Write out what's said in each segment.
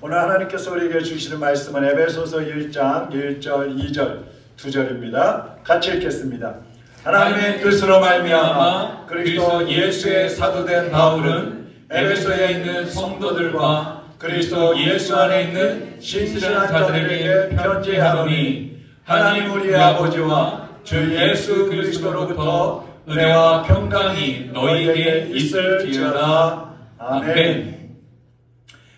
오늘 하나님께서 우리에게 주시는 말씀은 에베소서 1장 1절 2절 2절입니다. 같이 읽겠습니다. 하나님의 뜻으로 말미암아 그리스도 예수의 사도된 바울은 에베소에 있는 성도들과 그리스도 예수 안에 있는 신실한 자들에게 편지하노니 하나님 우리의 아버지와 주 예수 그리스도로부터 은혜와 평강이 너희에게 있을지어다. 아멘.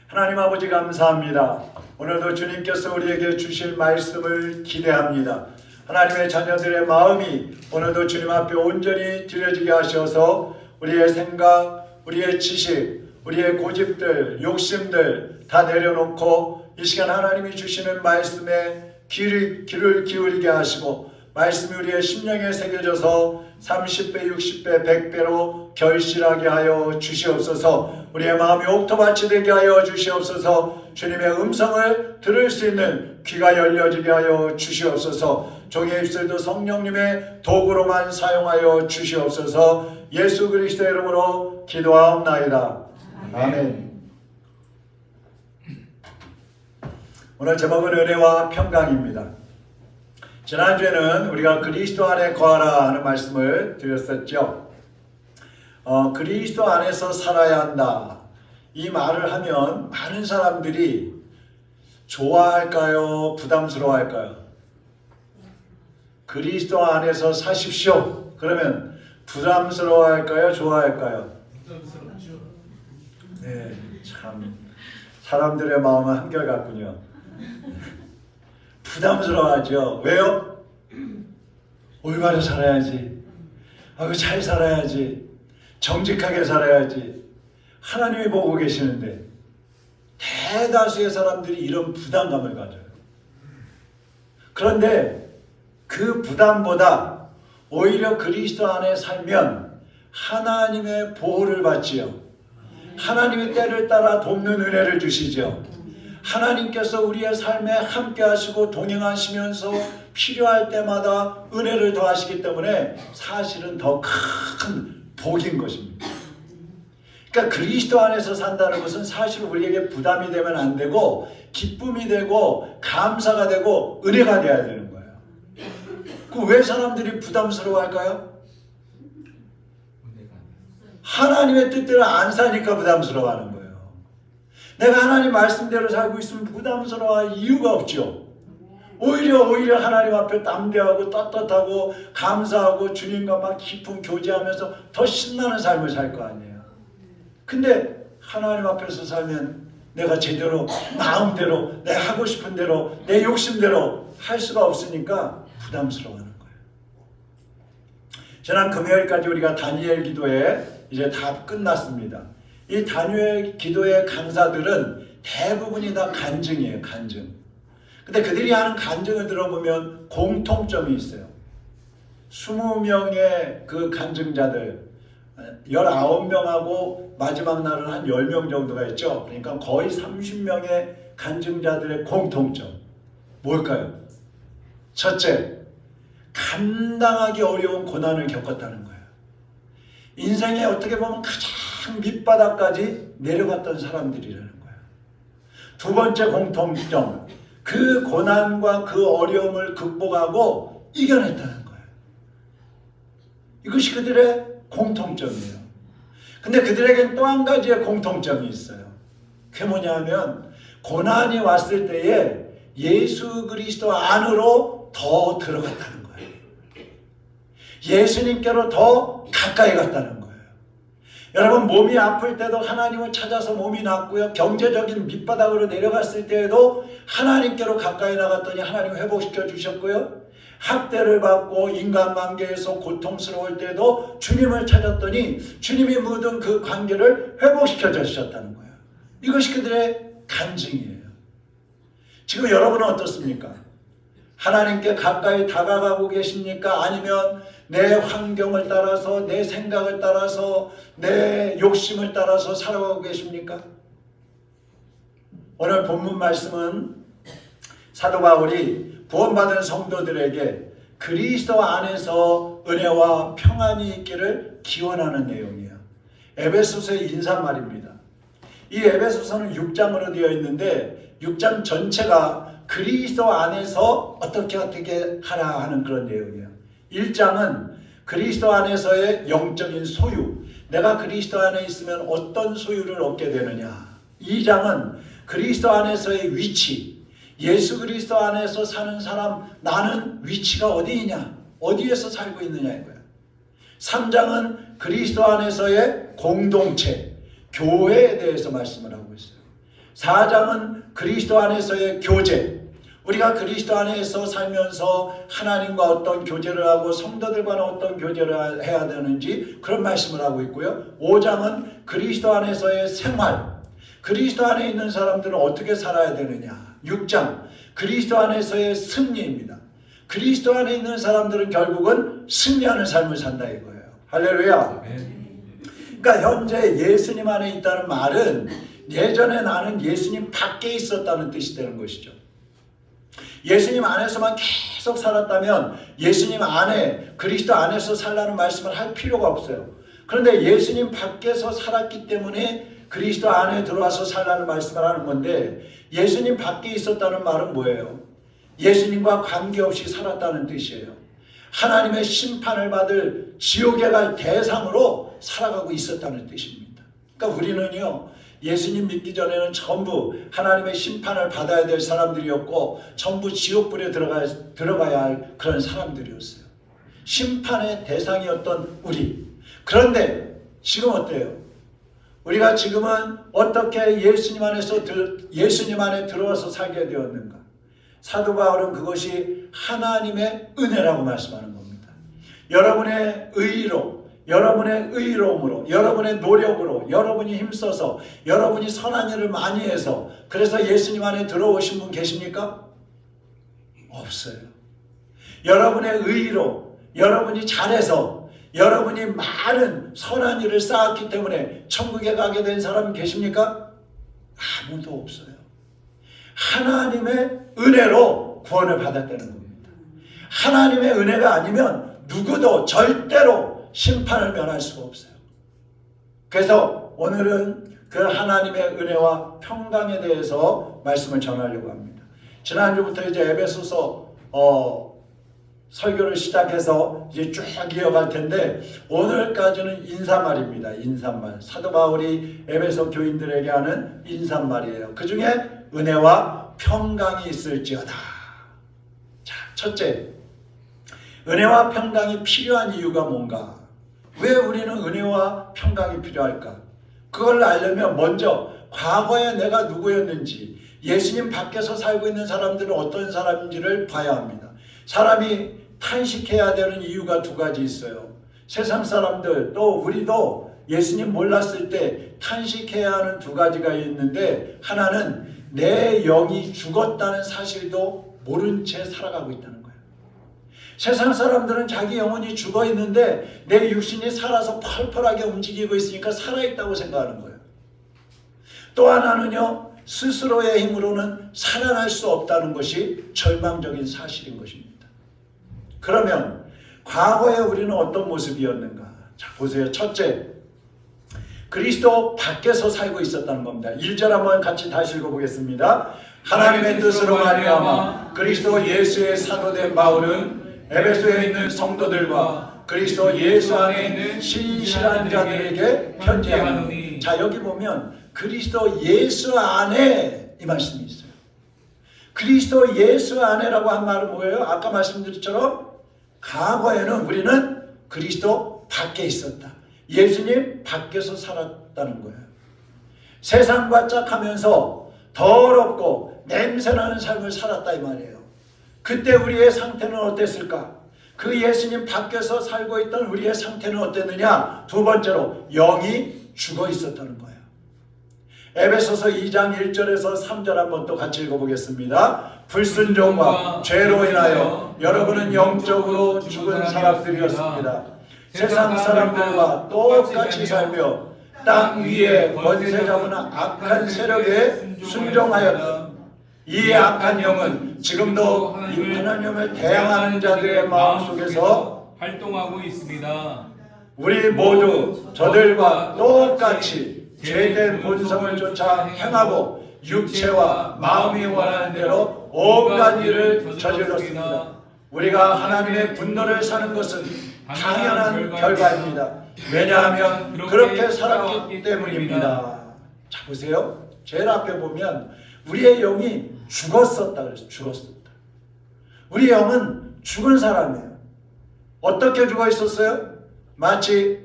하나님 아버지 감사합니다. 오늘도 주님께서 우리에게 주실 말씀을 기대합니다. 하나님의 자녀들의 마음이 오늘도 주님 앞에 온전히 드려지게 하셔서 우리의 생각, 우리의 지식, 우리의 고집들, 욕심들 다 내려놓고 이 시간 하나님이 주시는 말씀에 귀를 기울이게 하시고 말씀이 우리의 심령에 새겨져서 30배, 60배, 100배로 결실하게 하여 주시옵소서. 우리의 마음이 옥토밭이 되게 하여 주시옵소서. 주님의 음성을 들을 수 있는 귀가 열려지게 하여 주시옵소서. 종의 입술도 성령님의 도구로만 사용하여 주시옵소서. 예수 그리스도의 이름으로 기도하옵나이다. 아멘. 오늘 제목은 은혜와 평강입니다. 지난주에는 우리가 그리스도 안에 거하라 하는 말씀을 드렸었죠. 그리스도 안에서 살아야 한다. 이 말을 하면 많은 사람들이 좋아할까요? 부담스러워할까요? 그리스도 안에서 사십시오. 그러면 부담스러워할까요? 좋아할까요? 부담스럽죠. 네, 참 사람들의 마음은 한결같군요. 부담스러워하죠. 왜요? 올바로 살아야지. 잘 살아야지. 정직하게 살아야지. 하나님이 보고 계시는데 대다수의 사람들이 이런 부담감을 가져요. 그런데 그 부담보다 오히려 그리스도 안에 살면 하나님의 보호를 받지요. 하나님의 때를 따라 돕는 은혜를 주시죠. 하나님께서 우리의 삶에 함께 하시고 동행하시면서 필요할 때마다 은혜를 더하시기 때문에 사실은 더 큰 복인 것입니다. 그러니까 그리스도 안에서 산다는 것은 사실 우리에게 부담이 되면 안 되고 기쁨이 되고 감사가 되고 은혜가 되어야 되는 거예요. 왜 사람들이 부담스러워할까요? 하나님의 뜻대로 안 사니까 부담스러워하는 거예요. 내가 하나님 말씀대로 살고 있으면 부담스러워할 이유가 없죠. 오히려 하나님 앞에 담대하고 떳떳하고 감사하고 주님과 막 깊은 교제하면서 더 신나는 삶을 살 거 아니에요. 근데 하나님 앞에서 살면 내가 제대로 마음대로 내 하고 싶은 대로 내 욕심대로 할 수가 없으니까 부담스러워하는 거예요. 지난 금요일까지 우리가 다니엘 기도에 이제 다 끝났습니다. 이 다니엘 기도의 강사들은 대부분이 다 간증이에요. 간증. 근데 그들이 하는 간증을 들어보면 공통점이 있어요. 20명의 그 간증자들 19명하고 마지막 날은 한 10명 정도가 있죠. 그러니까 거의 30명의 간증자들의 공통점 뭘까요? 첫째, 감당하기 어려운 고난을 겪었다는 거예요. 인생에 어떻게 보면 가장 밑바닥까지 내려갔던 사람들이라는 거예요. 두 번째 공통점, 그 고난과 그 어려움을 극복하고 이겨냈다는 거예요. 이것이 그들의 공통점이에요. 근데 그들에겐 또 한 가지의 공통점이 있어요. 그게 뭐냐면 고난이 왔을 때에 예수 그리스도 안으로 더 들어갔다는 거예요. 예수님께로 더 가까이 갔다는 거예요. 여러분 몸이 아플 때도 하나님을 찾아서 몸이 낫고요. 경제적인 밑바닥으로 내려갔을 때에도 하나님께로 가까이 나갔더니 하나님 회복시켜 주셨고요. 학대를 받고 인간관계에서 고통스러울 때도 주님을 찾았더니 주님이 묻은 그 관계를 회복시켜 주셨다는 거예요. 이것이 그들의 간증이에요. 지금 여러분은 어떻습니까? 하나님께 가까이 다가가고 계십니까? 아니면 내 환경을 따라서 내 생각을 따라서 내 욕심을 따라서 살아가고 계십니까? 오늘 본문 말씀은 사도 바울이 구원받은 성도들에게 그리스도 안에서 은혜와 평안이 있기를 기원하는 내용이에요. 에베소서의 인사말입니다. 이 에베소서는 6장으로 되어 있는데 6장 전체가 그리스도 안에서 어떻게 하라 하는 그런 내용이에요. 1장은 그리스도 안에서의 영적인 소유, 내가 그리스도 안에 있으면 어떤 소유를 얻게 되느냐. 2장은 그리스도 안에서의 위치, 예수 그리스도 안에서 사는 사람, 나는 위치가 어디이냐, 어디에서 살고 있느냐 이거야. 3장은 그리스도 안에서의 공동체, 교회에 대해서 말씀을 하고 있어요. 4장은 그리스도 안에서의 교제, 우리가 그리스도 안에서 살면서 하나님과 어떤 교제를 하고 성도들과는 어떤 교제를 해야 되는지 그런 말씀을 하고 있고요. 5장은 그리스도 안에서의 생활, 그리스도 안에 있는 사람들은 어떻게 살아야 되느냐. 6장 그리스도 안에서의 승리입니다. 그리스도 안에 있는 사람들은 결국은 승리하는 삶을 산다 이거예요. 할렐루야. 그러니까 현재 예수님 안에 있다는 말은 예전에 나는 예수님 밖에 있었다는 뜻이 되는 것이죠. 예수님 안에서만 계속 살았다면 예수님 안에, 그리스도 안에서 살라는 말씀을 할 필요가 없어요. 그런데 예수님 밖에서 살았기 때문에 그리스도 안에 들어와서 살라는 말씀을 하는 건데, 예수님 밖에 있었다는 말은 뭐예요? 예수님과 관계없이 살았다는 뜻이에요. 하나님의 심판을 받을 지옥에 갈 대상으로 살아가고 있었다는 뜻입니다. 그러니까 우리는요, 예수님 믿기 전에는 전부 하나님의 심판을 받아야 될 사람들이었고 전부 지옥불에 들어가야 할 그런 사람들이었어요. 심판의 대상이었던 우리. 그런데 지금 어때요? 우리가 지금은 어떻게 예수님 안에 들어와서 살게 되었는가? 사도 바울은 그것이 하나님의 은혜라고 말씀하는 겁니다. 여러분의 의로, 여러분의 의로움으로, 여러분의 노력으로, 여러분이 힘써서, 여러분이 선한 일을 많이 해서 그래서 예수님 안에 들어오신 분 계십니까? 없어요. 여러분의 의로, 여러분이 잘해서, 여러분이 많은 선한 일을 쌓았기 때문에 천국에 가게 된 사람 계십니까? 아무도 없어요. 하나님의 은혜로 구원을 받았다는 겁니다. 하나님의 은혜가 아니면 누구도 절대로 심판을 면할 수가 없어요. 그래서 오늘은 그 하나님의 은혜와 평강에 대해서 말씀을 전하려고 합니다. 지난주부터 이제 에베소서 설교를 시작해서 이제 쭉 이어갈 텐데 오늘까지는 인사말입니다. 인사말. 사도 바울이 에베소 교인들에게 하는 인사말이에요. 그 중에 은혜와 평강이 있을지어다. 자, 첫째, 은혜와 평강이 필요한 이유가 뭔가? 왜 우리는 은혜와 평강이 필요할까? 그걸 알려면 먼저 과거에 내가 누구였는지, 예수님 밖에서 살고 있는 사람들은 어떤 사람인지를 봐야 합니다. 사람이 탄식해야 되는 이유가 두 가지 있어요. 세상 사람들 또 우리도 예수님 몰랐을 때 탄식해야 하는 두 가지가 있는데, 하나는 내 영이 죽었다는 사실도 모른 채 살아가고 있다는 거예요. 세상 사람들은 자기 영혼이 죽어 있는데 내 육신이 살아서 펄펄하게 움직이고 있으니까 살아있다고 생각하는 거예요. 또 하나는요, 스스로의 힘으로는 살아날 수 없다는 것이 절망적인 사실인 것입니다. 그러면 과거에 우리는 어떤 모습이었는가? 자, 보세요. 첫째, 그리스도 밖에서 살고 있었다는 겁니다. 1절 한번 같이 다시 읽어보겠습니다. 하나님의 뜻으로 말미암아 그리스도 예수의 사도된 바울은 에베소에 있는 성도들과 그리스도 예수 안에 있는 신실한 자들에게 편지하노니. 자, 여기 보면 그리스도 예수 안에 이 말씀이 있어요. 그리스도 예수 안에라고 한 말은 뭐예요? 아까 말씀드린 것처럼 과거에는 우리는 그리스도 밖에 있었다. 예수님 밖에서 살았다는 거예요. 세상과 짝하면서 더럽고 냄새나는 삶을 살았다 이 말이에요. 그때 우리의 상태는 어땠을까? 그 예수님 밖에서 살고 있던 우리의 상태는 어땠느냐? 두 번째로 영이 죽어 있었다는 거예요. 에베소서 2장 1절에서 3절 한번 또 같이 읽어보겠습니다. 불순종과 죄로 인하여 여러분은 영적으로 죽은 사람들이었습니다. 세상 사람들과 똑같이 살며 땅 위에 권세 잡은 악한 세력에 순종하였다. 이 악한 영은 지금도 하나님을 대항하는 자들의 마음속에서 활동하고 있습니다. 우리 모두 저들과 똑같이 죄된 본성을 쫓아 행하고 육체와 마음이 원하는 대로 온갖 일을 저질렀습니다. 우리가 하나님의 분노를 사는 것은 당연한 결과입니다. 왜냐하면 그렇게 살았기 때문입니다. 자, 보세요. 제일 앞에 보면 우리의 영이 죽었었다 그랬어요. 죽었었다. 우리 영은 죽은 사람이에요. 어떻게 죽어 있었어요? 마치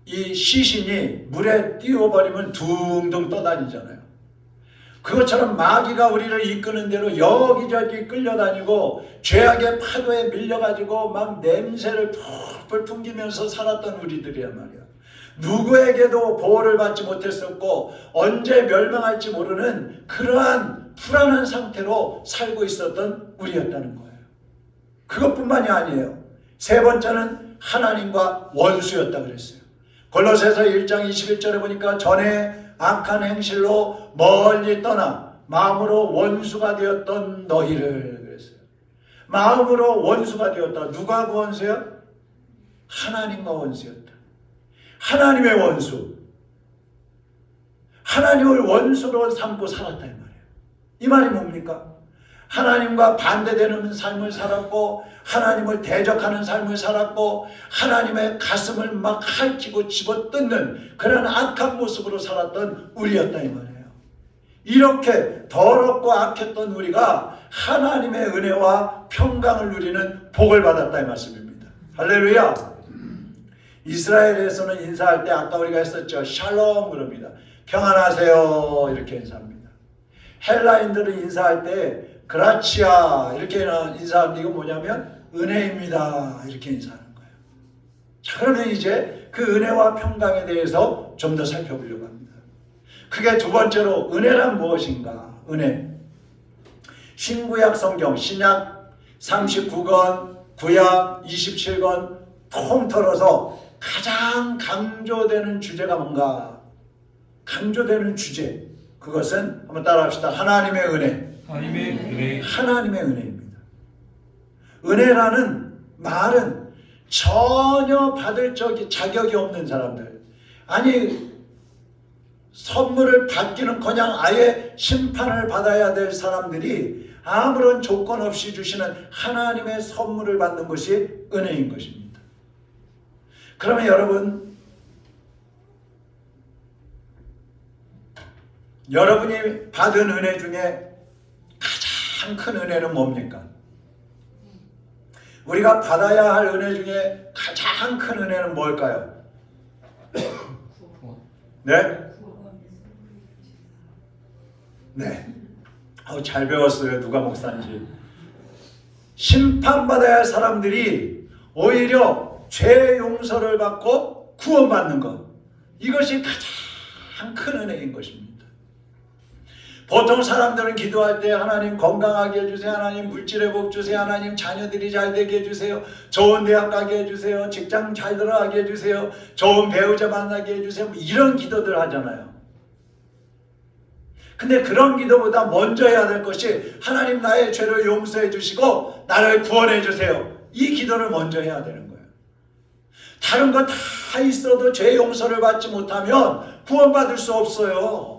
이 시신이 물에 띄워버리면 둥둥 떠다니잖아요. 그것처럼 마귀가 우리를 이끄는 대로 여기저기 끌려다니고 죄악의 파도에 밀려가지고 막 냄새를 풀풀 풍기면서 살았던 우리들이란 말이야. 누구에게도 보호를 받지 못했었고 언제 멸망할지 모르는 그러한 불안한 상태로 살고 있었던 우리였다는 거예요. 그것뿐만이 아니에요. 세 번째는 하나님과 원수였다 그랬어요. 골로새서 1장 21절에 보니까 전에 악한 행실로 멀리 떠나 마음으로 원수가 되었던 너희를 그랬어요. 마음으로 원수가 되었다. 누가 그 원수야? 하나님과 원수였다. 하나님의 원수. 하나님을 원수로 삼고 살았다 이 말이에요. 이 말이 뭡니까? 하나님과 반대되는 삶을 살았고 하나님을 대적하는 삶을 살았고 하나님의 가슴을 막 핥히고 집어뜯는 그런 악한 모습으로 살았던 우리였다 이 말이에요. 이렇게 더럽고 악했던 우리가 하나님의 은혜와 평강을 누리는 복을 받았다 이 말씀입니다. 할렐루야. 이스라엘에서는 인사할 때 아까 우리가 했었죠. 샬롬 그럽니다. 평안하세요 이렇게 인사합니다. 헬라인들은 인사할 때 그라치아 이렇게 인사하는데 이건 뭐냐면 은혜입니다 이렇게 인사하는 거예요. 자, 그러면 이제 그 은혜와 평강에 대해서 좀 더 살펴보려고 합니다. 그게 두 번째로 은혜란 무엇인가? 은혜. 신구약 성경 신약 39권 구약 27권 통틀어서 가장 강조되는 주제가 뭔가? 강조되는 주제. 그것은 한번 따라합시다. 하나님의 은혜. 하나님의 은혜. 하나님의 은혜입니다. 은혜라는 말은 전혀 받을 자격이 없는 사람들, 아니 선물을 받기는커녕 아예 심판을 받아야 될 사람들이 아무런 조건 없이 주시는 하나님의 선물을 받는 것이 은혜인 것입니다. 그러면 여러분이 받은 은혜 중에 가장 큰 은혜는 뭡니까? 우리가 받아야 할 은혜 중에 가장 큰 은혜는 뭘까요? 네? 네. 잘 배웠어요. 누가 목사인지. 심판받아야 할 사람들이 오히려 죄 용서를 받고 구원받는 것. 이것이 가장 큰 은혜인 것입니다. 보통 사람들은 기도할 때 하나님 건강하게 해주세요. 하나님 물질의 복 주세요. 하나님 자녀들이 잘 되게 해주세요. 좋은 대학 가게 해주세요. 직장 잘 들어가게 해주세요. 좋은 배우자 만나게 해주세요. 이런 기도들 하잖아요. 근데 그런 기도보다 먼저 해야 될 것이 하나님 나의 죄를 용서해 주시고 나를 구원해 주세요. 이 기도를 먼저 해야 되는 거예요. 다른 거 다 있어도 죄 용서를 받지 못하면 구원받을 수 없어요.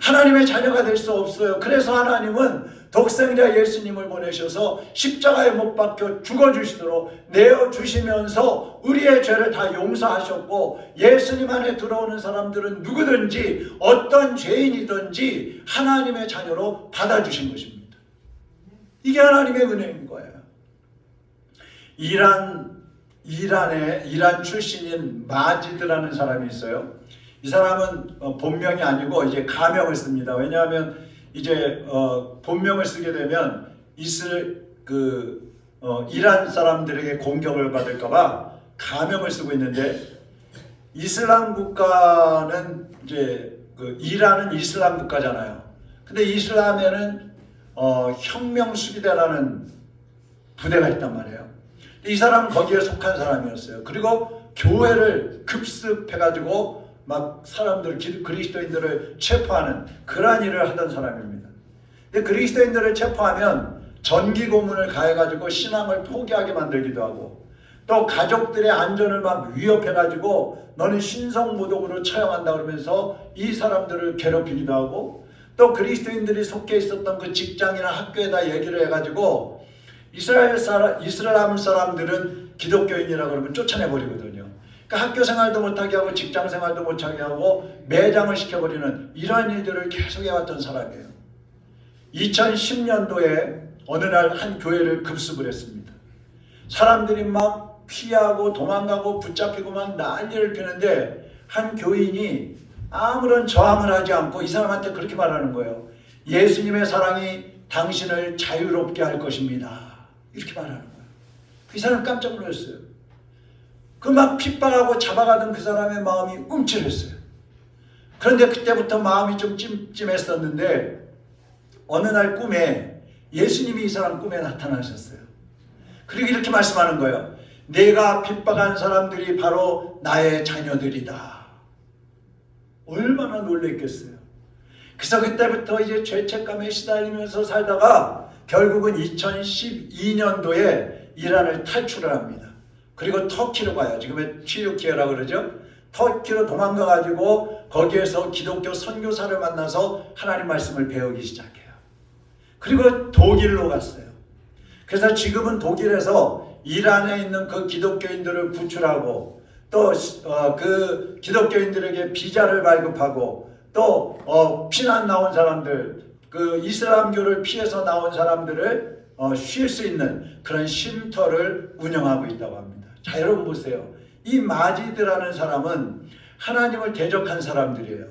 하나님의 자녀가 될 수 없어요. 그래서 하나님은 독생자 예수님을 보내셔서 십자가에 못 박혀 죽어주시도록 내어주시면서 우리의 죄를 다 용서하셨고 예수님 안에 들어오는 사람들은 누구든지 어떤 죄인이든지 하나님의 자녀로 받아주신 것입니다. 이게 하나님의 은혜인 거예요. 이란 출신인 마지드라는 사람이 있어요. 이 사람은 본명이 아니고 이제 가명을 씁니다. 왜냐하면 이제 본명을 쓰게 되면 이란 사람들에게 공격을 받을까봐 가명을 쓰고 있는데, 이슬람 국가는 이제 이란은 이슬람 국가잖아요. 근데 이슬람에는 혁명 수비대라는 부대가 있단 말이에요. 이 사람은 거기에 속한 사람이었어요. 그리고 교회를 급습해가지고 막 그리스도인들을 체포하는 그러한 일을 하던 사람입니다. 근데 그리스도인들을 체포하면 전기 고문을 가해가지고 신앙을 포기하게 만들기도 하고, 또 가족들의 안전을 막 위협해가지고 너는 신성모독으로 처형한다 그러면서 이 사람들을 괴롭히기도 하고, 또 그리스도인들이 속해 있었던 그 직장이나 학교에다 얘기를 해가지고 이스라엘 사람들은 기독교인이라고 그러면 쫓아내버리거든요. 그러니까 학교 생활도 못하게 하고 직장 생활도 못하게 하고 매장을 시켜버리는 이러한 일들을 계속 해왔던 사람이에요. 2010년도에 어느 날 한 교회를 급습을 했습니다. 사람들이 막 피하고 도망가고 붙잡히고 막 난리를 피는데 한 교인이 아무런 저항을 하지 않고 이 사람한테 그렇게 말하는 거예요. 예수님의 사랑이 당신을 자유롭게 할 것입니다. 이렇게 말하는 거예요. 이 사람 깜짝 놀랐어요. 그 막 핍박하고 잡아가던 그 사람의 마음이 움찔했어요. 그런데 그때부터 마음이 좀 찜찜했었는데 어느 날 꿈에 예수님이 이 사람 꿈에 나타나셨어요. 그리고 이렇게 말씀하는 거예요. 내가 핍박한 사람들이 바로 나의 자녀들이다. 얼마나 놀랬겠어요. 그래서 그때부터 이제 죄책감에 시달리면서 살다가 결국은 2012년도에 이란을 탈출을 합니다. 그리고 터키로 가요. 지금의 튀르키예라고 그러죠. 터키로 도망가가지고 거기에서 기독교 선교사를 만나서 하나님 말씀을 배우기 시작해요. 그리고 독일로 갔어요. 그래서 지금은 독일에서 이란에 있는 그 기독교인들을 구출하고 또 그 기독교인들에게 비자를 발급하고 또 피난 나온 사람들, 그 이슬람교를 피해서 나온 사람들을 쉴 수 있는 그런 쉼터를 운영하고 있다고 합니다. 자, 여러분 보세요. 이 마지드라는 사람은 하나님을 대적한 사람들이에요.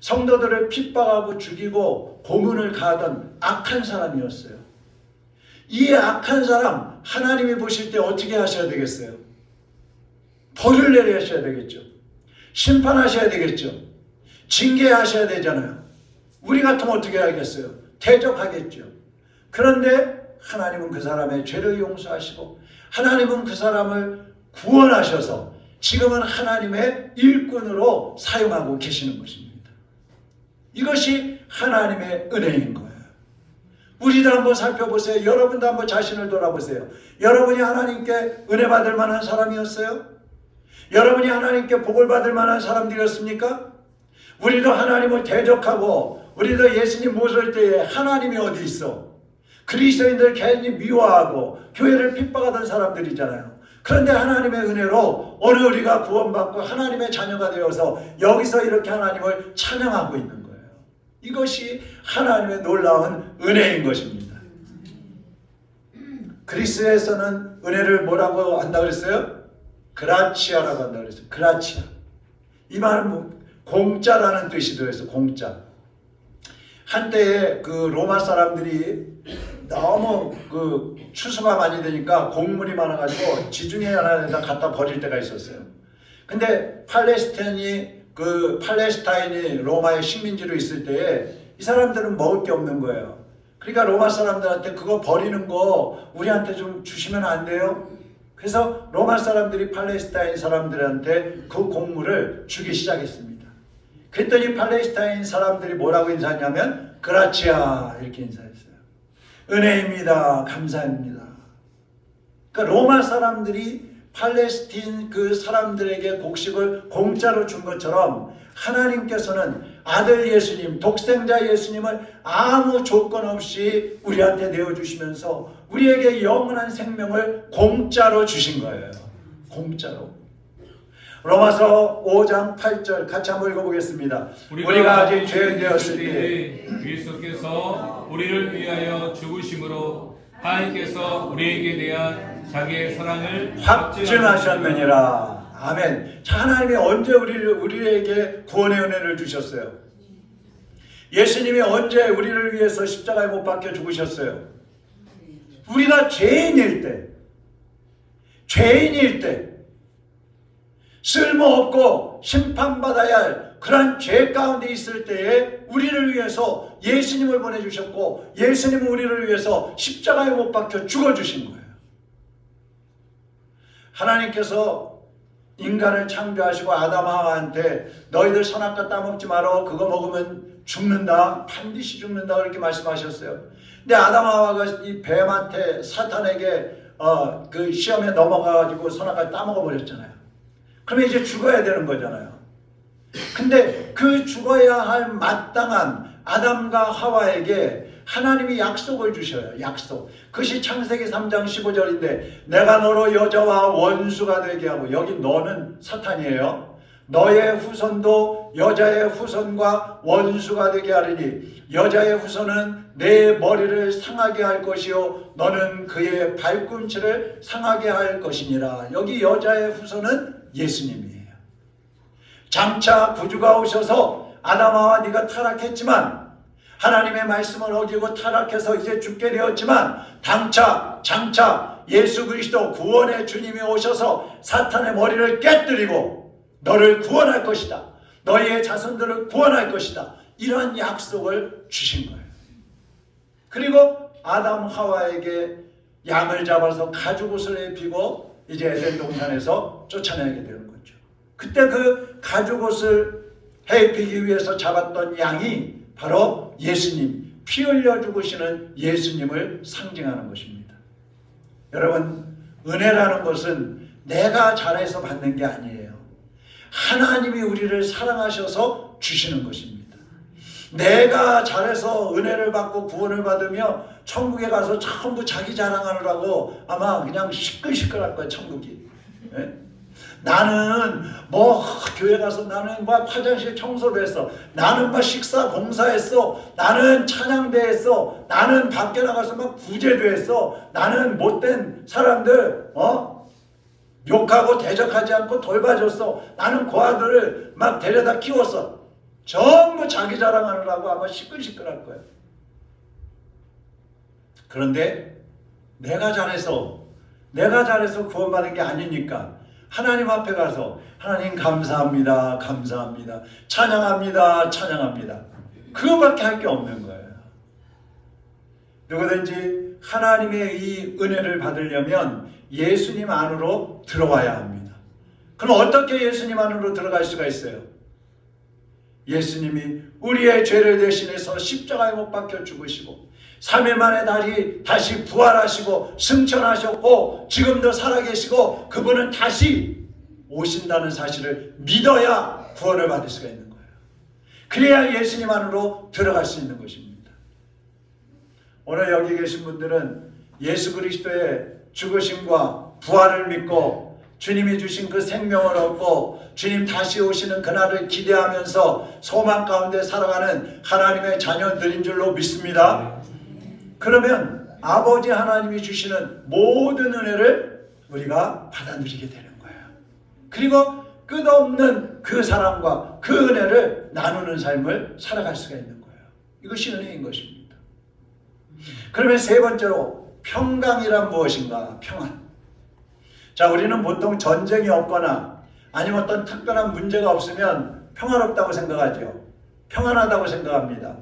성도들을 핍박하고 죽이고 고문을 가하던 악한 사람이었어요. 이 악한 사람 하나님이 보실 때 어떻게 하셔야 되겠어요? 벌을 내리셔야 되겠죠. 심판하셔야 되겠죠. 징계하셔야 되잖아요. 우리 같으면 어떻게 하겠어요? 대적하겠죠. 그런데 하나님은 그 사람의 죄를 용서하시고 하나님은 그 사람을 구원하셔서 지금은 하나님의 일꾼으로 사용하고 계시는 것입니다. 이것이 하나님의 은혜인 거예요. 우리도 한번 살펴보세요. 여러분도 한번 자신을 돌아보세요. 여러분이 하나님께 은혜 받을 만한 사람이었어요? 여러분이 하나님께 복을 받을 만한 사람들이었습니까? 우리도 하나님을 대적하고 우리도 예수님 모실 때에 하나님이 어디 있어? 그리스도인들 괜히 미워하고 교회를 핍박하던 사람들이잖아요. 그런데 하나님의 은혜로 오늘 우리가 구원받고 하나님의 자녀가 되어서 여기서 이렇게 하나님을 찬양하고 있는 거예요. 이것이 하나님의 놀라운 은혜인 것입니다. 그리스에서는 은혜를 뭐라고 한다 그랬어요? 그라치아라고 한다 그랬어요. 그라치아. 이 말은 공짜라는 뜻이 들어있어요. 공짜. 한때에 그 로마 사람들이 너무 그 추수가 많이 되니까 곡물이 많아가지고 지중해 하나에다 갖다 버릴 때가 있었어요. 근데 팔레스타인이 로마의 식민지로 있을 때에 이 사람들은 먹을 게 없는 거예요. 그러니까 로마 사람들한테 그거 버리는 거 우리한테 좀 주시면 안 돼요? 그래서 로마 사람들이 팔레스타인 사람들한테 그 곡물을 주기 시작했습니다. 그랬더니 팔레스타인 사람들이 뭐라고 인사하냐면 그라치아 이렇게 인사했어요. 은혜입니다. 감사합니다. 그러니까 로마 사람들이 팔레스틴 그 사람들에게 곡식을 공짜로 준 것처럼 하나님께서는 아들 예수님, 독생자 예수님을 아무 조건 없이 우리한테 내어주시면서 우리에게 영원한 생명을 공짜로 주신 거예요. 공짜로. 로마서 5장 8절 같이 한번 읽어보겠습니다. 우리가 아직 죄인 되었을 때 그리스도께서 우리를 위하여 죽으심으로 하나님께서 우리에게 대한 자기의 사랑을 확증하셨느니라. 아멘. 자, 하나님이 언제 우리에게 구원의 은혜를 주셨어요? 예수님이 언제 우리를 위해서 십자가에 못 박혀 죽으셨어요? 우리가 죄인일 때 쓸모없고 심판받아야 할 그런 죄 가운데 있을 때에 우리를 위해서 예수님을 보내주셨고 예수님은 우리를 위해서 십자가에 못 박혀 죽어주신 거예요. 하나님께서 인간을 창조하시고 아담 하와한테 너희들 선악과 따먹지 마라. 그거 먹으면 죽는다. 반드시 죽는다. 그렇게 말씀하셨어요. 근데 아담 하와가 이 뱀한테 사탄에게 그 시험에 넘어가가지고 선악과를 따먹어 버렸잖아요. 그러면 이제 죽어야 되는 거잖아요. 근데 그 죽어야 할 마땅한 아담과 하와에게 하나님이 약속을 주셔요. 약속. 그것이 창세기 3장 15절인데 내가 너로 여자와 원수가 되게 하고, 여기 너는 사탄이에요. 너의 후손도 여자의 후손과 원수가 되게 하리니 여자의 후손은 내 머리를 상하게 할 것이요 너는 그의 발꿈치를 상하게 할 것이니라. 여기 여자의 후손은 예수님이에요. 장차 구주가 오셔서 아담아와 네가 타락했지만, 하나님의 말씀을 어기고 타락해서 이제 죽게 되었지만, 장차 예수 그리스도 구원의 주님이 오셔서 사탄의 머리를 깨뜨리고 너를 구원할 것이다. 너희의 자손들을 구원할 것이다. 이러한 약속을 주신 거예요. 그리고 아담 하와에게 양을 잡아서 가죽옷을 입히고 이제 에덴 동산에서 쫓아내게 되는 거죠. 그때 그 가죽옷을 입히기 위해서 잡았던 양이 바로 예수님, 피 흘려 죽으시는 예수님을 상징하는 것입니다. 여러분, 은혜라는 것은 내가 잘해서 받는 게 아니에요. 하나님이 우리를 사랑하셔서 주시는 것입니다. 내가 잘해서 은혜를 받고 구원을 받으며 천국에 가서 전부 자기 자랑하느라고 아마 그냥 시끌시끌할 거예요, 천국이. 네? 나는 교회 가서 나는 화장실 청소를 했어. 나는 식사 봉사했어. 나는 찬양대 했어. 나는 밖에 나가서 구제도 했어. 나는 못된 사람들 욕하고 대적하지 않고 돌봐줬어. 나는 그 아들을 데려다 키웠어. 전부 자기 자랑하느라고 아마 시끌시끌할 거예요. 그런데 내가 잘해서 구원받은 게 아니니까 하나님 앞에 가서 하나님 감사합니다. 감사합니다. 찬양합니다. 찬양합니다. 그거밖에 할 게 없는 거예요. 누구든지 하나님의 이 은혜를 받으려면 예수님 안으로 들어와야 합니다. 그럼 어떻게 예수님 안으로 들어갈 수가 있어요? 예수님이 우리의 죄를 대신해서 십자가에 못 박혀 죽으시고 3일 만에 다시 부활하시고 승천하셨고 지금도 살아계시고 그분은 다시 오신다는 사실을 믿어야 구원을 받을 수가 있는 거예요. 그래야 예수님 안으로 들어갈 수 있는 것입니다. 오늘 여기 계신 분들은 예수 그리스도의 죽으심과 부활을 믿고 주님이 주신 그 생명을 얻고 주님 다시 오시는 그날을 기대하면서 소망 가운데 살아가는 하나님의 자녀들인 줄로 믿습니다. 그러면 아버지 하나님이 주시는 모든 은혜를 우리가 받아 누리게 되는 거예요. 그리고 끝없는 그 사랑과 그 은혜를 나누는 삶을 살아갈 수가 있는 거예요. 이것이 은혜인 것입니다. 그러면 세 번째로 평강이란 무엇인가? 평안. 자, 우리는 보통 전쟁이 없거나 아니면 어떤 특별한 문제가 없으면 평화롭다고 생각하죠. 평안하다고 생각합니다.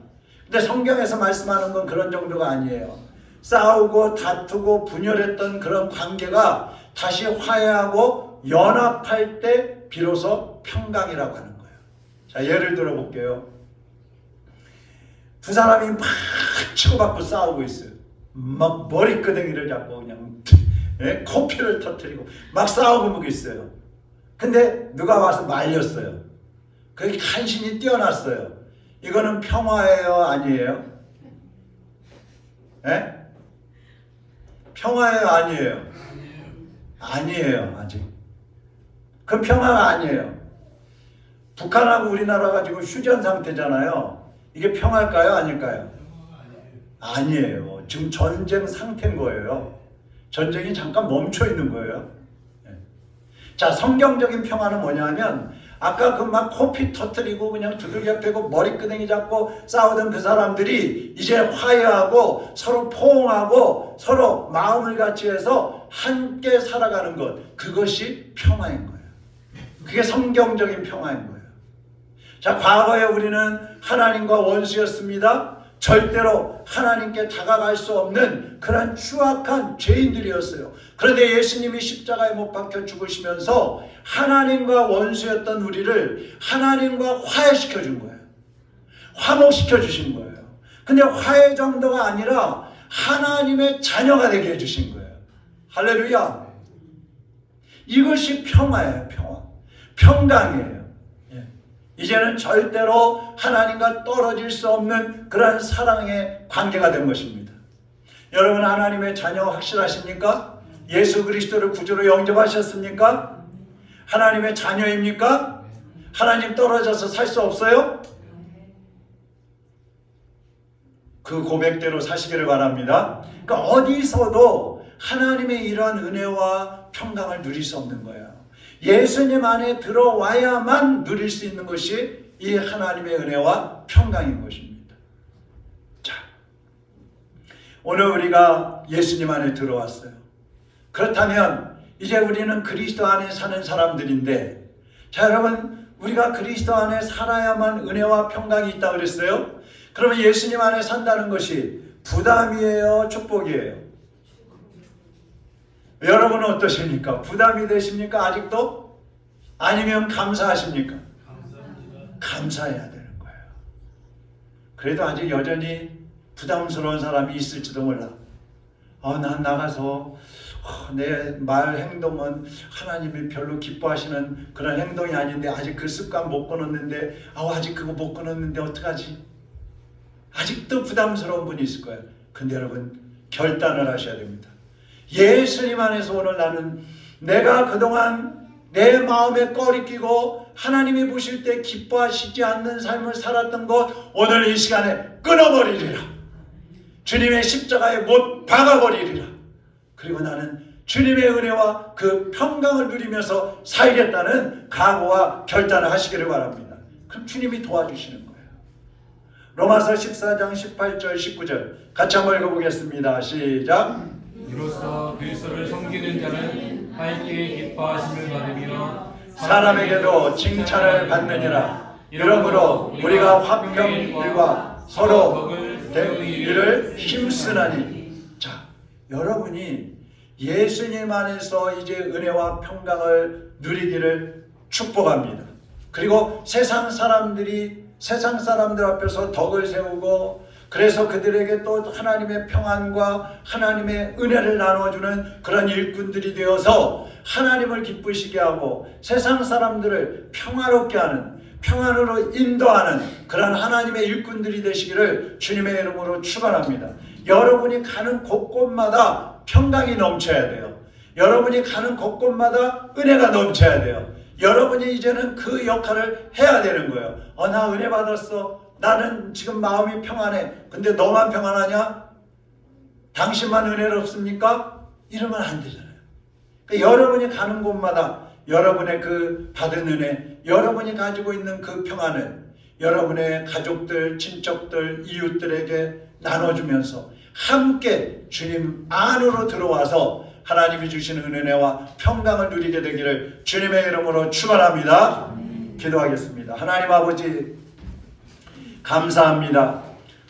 근데 성경에서 말씀하는 건 그런 정도가 아니에요. 싸우고 다투고 분열했던 그런 관계가 다시 화해하고 연합할 때 비로소 평강이라고 하는 거예요. 자, 예를 들어 볼게요. 두 사람이 막 치고받고 싸우고 있어요. 막 머리끄댕이를 잡고 그냥 코피를 터뜨리고 막 싸우고 있어요. 근데 누가 와서 말렸어요. 그게 간신히 뛰어났어요. 이거는 평화예요? 아니에요? 예? 평화예요? 아니에요? 아니에요. 아직. 그건 평화가 아니에요. 북한하고 우리나라가 지금 휴전 상태잖아요. 이게 평화일까요? 아닐까요? 아니에요. 지금 전쟁 상태인 거예요. 전쟁이 잠깐 멈춰 있는 거예요. 자, 성경적인 평화는 뭐냐면 아까 그 막 코피 터뜨리고 그냥 두들겨 패고 머리끄댕이 잡고 싸우던 그 사람들이 이제 화해하고 서로 포옹하고 서로 마음을 같이 해서 함께 살아가는 것, 그것이 평화인 거예요. 그게 성경적인 평화인 거예요. 자, 과거에 우리는 하나님과 원수였습니다. 절대로 하나님께 다가갈 수 없는 그런 추악한 죄인들이었어요. 그런데 예수님이 십자가에 못 박혀 죽으시면서 하나님과 원수였던 우리를 하나님과 화해시켜 준 거예요. 화목시켜 주신 거예요. 근데 화해 정도가 아니라 하나님의 자녀가 되게 해주신 거예요. 할렐루야. 이것이 평화예요. 평강이에요. 예. 이제는 절대로 하나님과 떨어질 수 없는 그러한 사랑의 관계가 된 것입니다. 여러분, 하나님의 자녀 확실하십니까? 예수 그리스도를 구주로 영접하셨습니까? 하나님의 자녀입니까? 하나님 떨어져서 살 수 없어요? 그 고백대로 사시기를 바랍니다. 그러니까 어디서도 하나님의 이러한 은혜와 평강을 누릴 수 없는 거예요. 예수님 안에 들어와야만 누릴 수 있는 것이 이 하나님의 은혜와 평강인 것입니다. 자, 오늘 우리가 예수님 안에 들어왔어요. 그렇다면 이제 우리는 그리스도 안에 사는 사람들인데, 자, 여러분, 우리가 그리스도 안에 살아야만 은혜와 평강이 있다고 그랬어요. 그러면 예수님 안에 산다는 것이 부담이에요, 축복이에요? 여러분은 어떠십니까? 부담이 되십니까? 아직도? 아니면 감사하십니까? 감사해야 되는 거예요. 그래도 아직 여전히 부담스러운 사람이 있을지도 몰라. 난 나가서 내 말 행동은 하나님이 별로 기뻐하시는 그런 행동이 아닌데 아직 그 습관 못 끊었는데 아직 그거 못 끊었는데 어떡하지? 아직도 부담스러운 분이 있을 거예요. 근데 여러분, 결단을 하셔야 됩니다. 예수님 안에서 오늘 나는 내가 그동안 내 마음에 꺼리 끼고 하나님이 보실 때 기뻐하시지 않는 삶을 살았던 것, 오늘 이 시간에 끊어버리리라. 주님의 십자가에 못 박아버리리라. 그리고 나는 주님의 은혜와 그 평강을 누리면서 살겠다는 각오와 결단을 하시기를 바랍니다. 그럼 주님이 도와주시는 거예요. 로마서 14장 18절 19절 같이 한번 읽어보겠습니다. 시작. 이로써 그리스도를 섬기는 자는 하나님께 기뻐하심을 받으며 사람에게도 칭찬을 받느니라. 이러므로 우리가 화평일과 서로 대의를 힘쓰나니. 자, 여러분이 예수님 안에서 이제 은혜와 평강을 누리기를 축복합니다. 그리고 세상 사람들 앞에서 덕을 세우고, 그래서 그들에게 또 하나님의 평안과 하나님의 은혜를 나눠주는 그런 일꾼들이 되어서 하나님을 기쁘시게 하고 세상 사람들을 평화롭게 하는, 평안으로 인도하는 그런 하나님의 일꾼들이 되시기를 주님의 이름으로 축원합니다. 여러분이 가는 곳곳마다 평강이 넘쳐야 돼요. 여러분이 가는 곳곳마다 은혜가 넘쳐야 돼요. 여러분이 이제는 그 역할을 해야 되는 거예요. 나 은혜 받았어. 나는 지금 마음이 평안해. 근데 너만 평안하냐? 당신만 은혜롭습니까? 이러면 안 되잖아요. 그러니까 여러분이 가는 곳마다 여러분의 그 받은 은혜, 여러분이 가지고 있는 그 평안을 여러분의 가족들, 친척들, 이웃들에게 나눠주면서 함께 주님 안으로 들어와서 하나님이 주시는 은혜와 평강을 누리게 되기를 주님의 이름으로 축원합니다. 기도하겠습니다. 하나님 아버지, 감사합니다.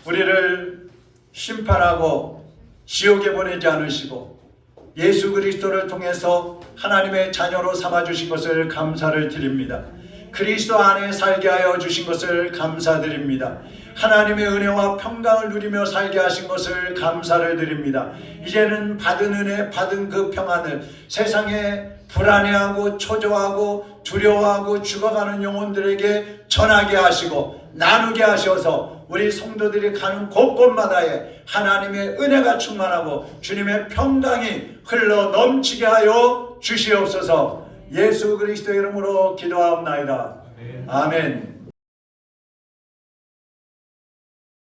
우리를 심판하고 지옥에 보내지 않으시고 예수 그리스도를 통해서 하나님의 자녀로 삼아주신 것을 감사를 드립니다. 그리스도 안에 살게 하여 주신 것을 감사드립니다. 하나님의 은혜와 평강을 누리며 살게 하신 것을 감사를 드립니다. 이제는 받은 은혜, 받은 그 평안을 세상에 불안해하고 초조하고 두려워하고 죽어가는 영혼들에게 전하게 하시고 나누게 하셔서 우리 성도들이 가는 곳곳마다에 하나님의 은혜가 충만하고 주님의 평강이 흘러 넘치게 하여 주시옵소서. 예수 그리스도의 이름으로 기도하옵나이다. 아멘.